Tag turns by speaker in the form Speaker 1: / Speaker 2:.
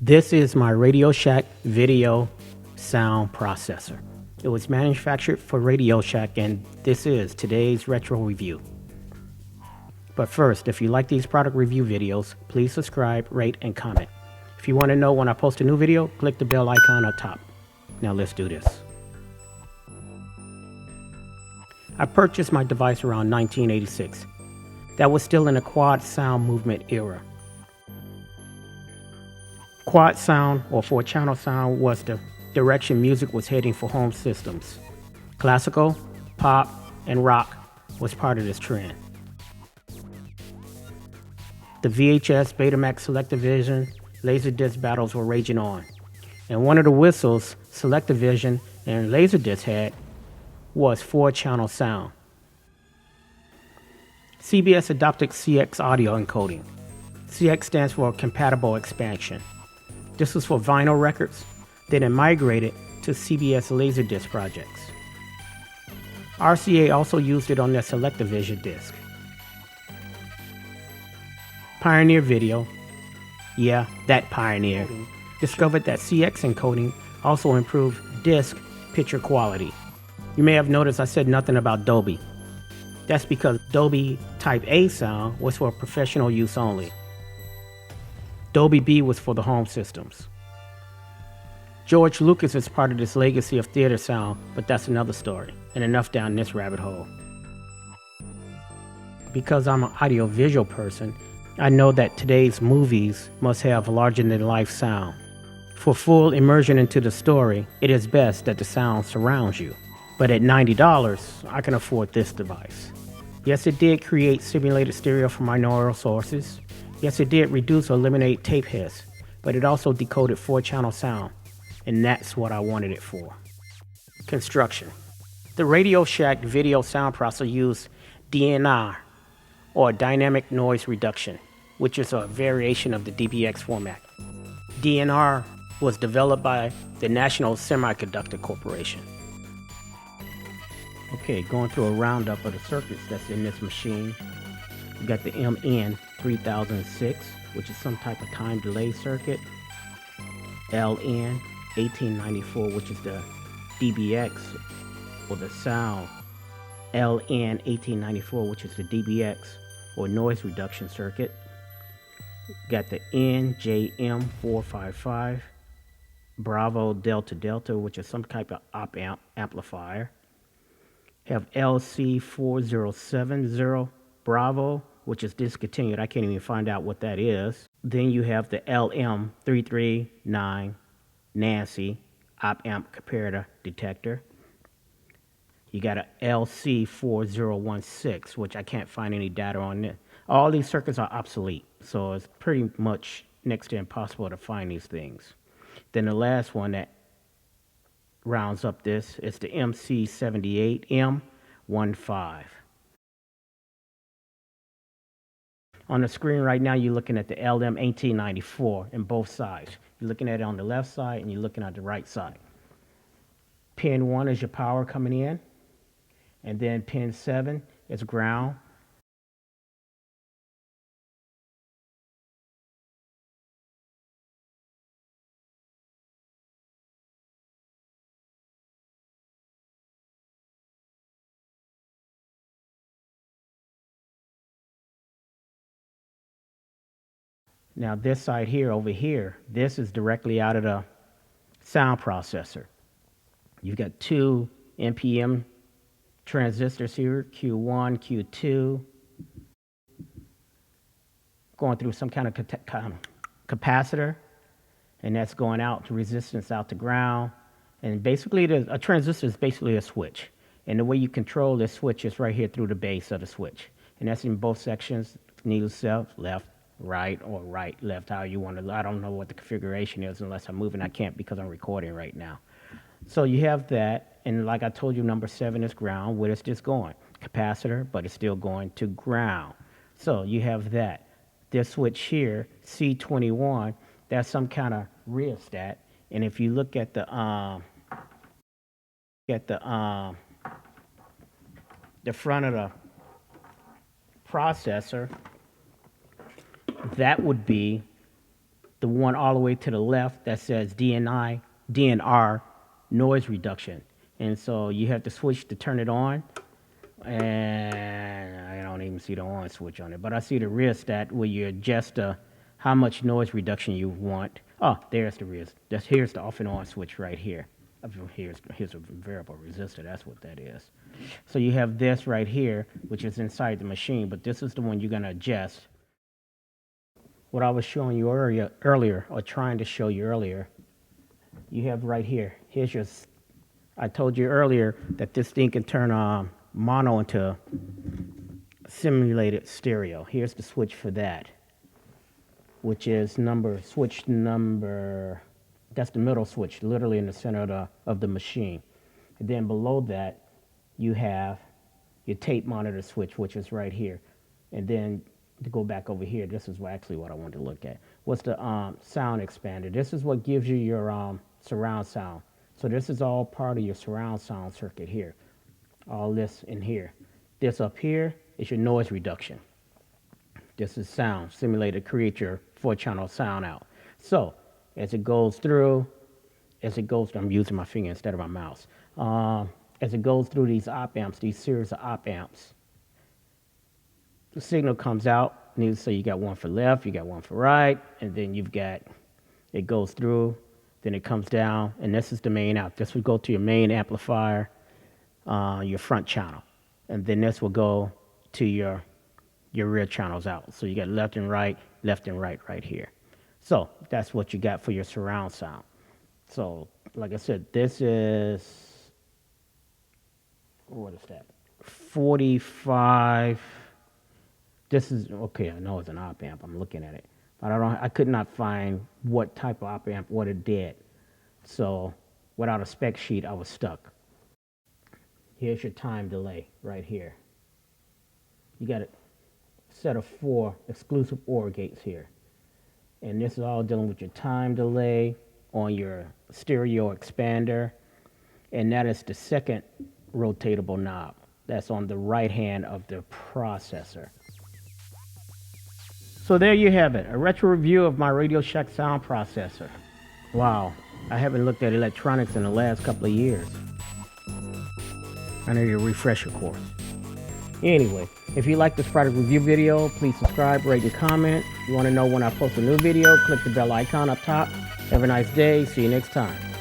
Speaker 1: This is my Radio Shack video sound processor. It was manufactured for Radio Shack, and this is today's retro review. But first, if you like these product review videos, please subscribe, rate, and comment. If you want to know when I post a new video, click the bell icon up top. Now let's do this. I purchased my device around 1986. That was still in the quad sound movement era. Quad sound, or four-channel sound, was the direction music was heading for home systems. Classical, pop, and rock was part of this trend. The VHS, Betamax, Selecta-vision, Laser Disc battles were raging on. And one of the whistles Selecta-vision and Laser Disc had was four-channel sound. CBS adopted CX audio encoding. CX stands for compatible expansion. This was for vinyl records, then it migrated to CBS Laser Disc projects. RCA also used it on their Selecta-vision disc. Pioneer Video, yeah, that Pioneer, discovered that CX encoding also improved disc picture quality. You may have noticed I said nothing about Dolby. That's because Dolby Type A sound was for professional use only. Dolby B was for the home systems. George Lucas is part of this legacy of theater sound, but that's another story, and enough down this rabbit hole. Because I'm an audiovisual person, I know that today's movies must have larger-than-life sound. For full immersion into the story, it is best that the sound surrounds you. But at $90, I can afford this device. Yes, it did create simulated stereo from binaural sources. Yes, it did reduce or eliminate tape hiss, but it also decoded four-channel sound, and that's what I wanted it for. Construction. The Radio Shack video sound processor used DNR, or dynamic noise reduction, which is a variation of the DBX format. DNR was developed by the National Semiconductor Corporation. Okay, going through a roundup of the circuits that's in this machine. We got the MN3006, which is some type of time delay circuit. LN1894, which is the DBX, or the sound. LN1894, which is the DBX, or noise reduction circuit. Got the NJM455, Bravo Delta Delta, which is some type of op-amp amplifier. Have LC4070 Bravo, which is discontinued. I can't even find out what that is. Then you have the LM339 Nancy op-amp comparator detector. You got a LC4016, which I can't find any data on it. All these circuits are obsolete, so it's pretty much next to impossible to find these things. Then the last one that rounds up this is the MC78M15. On the screen right now, you're looking at the LM1894 in both sides. You're looking at it on the left side and you're looking at the right side. Pin 1 is your power coming in, and then pin 7 is ground. Now this side here, over here, this is directly out of the sound processor. You've got two NPN transistors here, Q1, Q2, going through some kind of capacitor, and that's going out to resistance out to ground. And basically, a transistor is basically a switch. And the way you control this switch is right here through the base of the switch. And that's in both sections, needle self, left, right, or right, left, how you want to. I don't know what the configuration is unless I'm moving. I can't because I'm recording right now. So you have that, and like I told you, number 7 is ground. Where is this going? Capacitor, but it's still going to ground. So you have that. This switch here, C21, that's some kind of rheostat. And if you look at the front of the processor, that would be the one all the way to the left that says DNR, noise reduction. And so you have to switch to turn it on. And I don't even see the on switch on it, but I see the rheostat where you adjust how much noise reduction you want. Oh, there's the rheostat. Here's the off and on switch right here. Here's a variable resistor. That's what that is. So you have this right here, which is inside the machine, but this is the one you're going to adjust. What I was showing you earlier, or trying to show you earlier, you have right here. Here's your. I told you earlier that this thing can turn mono into simulated stereo. Here's the switch for that, which is switch number. That's the middle switch, literally in the center of the machine. And then below that, you have your tape monitor switch, which is right here. And then to go back over here, this is actually what I wanted to look at. What's the sound expander? This is what gives you your surround sound. So this is all part of your surround sound circuit here. All this in here. This up here is your noise reduction. This is sound, simulated to create your 4-channel sound out. So as it goes through, I'm using my finger instead of my mouse. As it goes through these op amps, these series of op amps, the signal comes out. So you got one for left, you got one for right, and then it goes through, then it comes down, and this is the main out. This would go to your main amplifier, your front channel, and then this will go to your rear channels out. So you got left and right right here. So that's what you got for your surround sound. So like I said, this is, what is that? 45. This is, okay, I know it's an op amp. I'm looking at it. But I could not find what type of op amp, what it did. So without a spec sheet, I was stuck. Here's your time delay right here. You got a set of 4 exclusive OR gates here. And this is all dealing with your time delay on your stereo expander. And that is the second rotatable knob. That's on the right hand of the processor. So there you have it, a retro review of my Radio Shack sound processor. Wow, I haven't looked at electronics in the last couple of years. I need a refresher course. Anyway, if you like this product review video, please subscribe, rate, and comment. If you want to know when I post a new video, click the bell icon up top. Have a nice day. See you next time.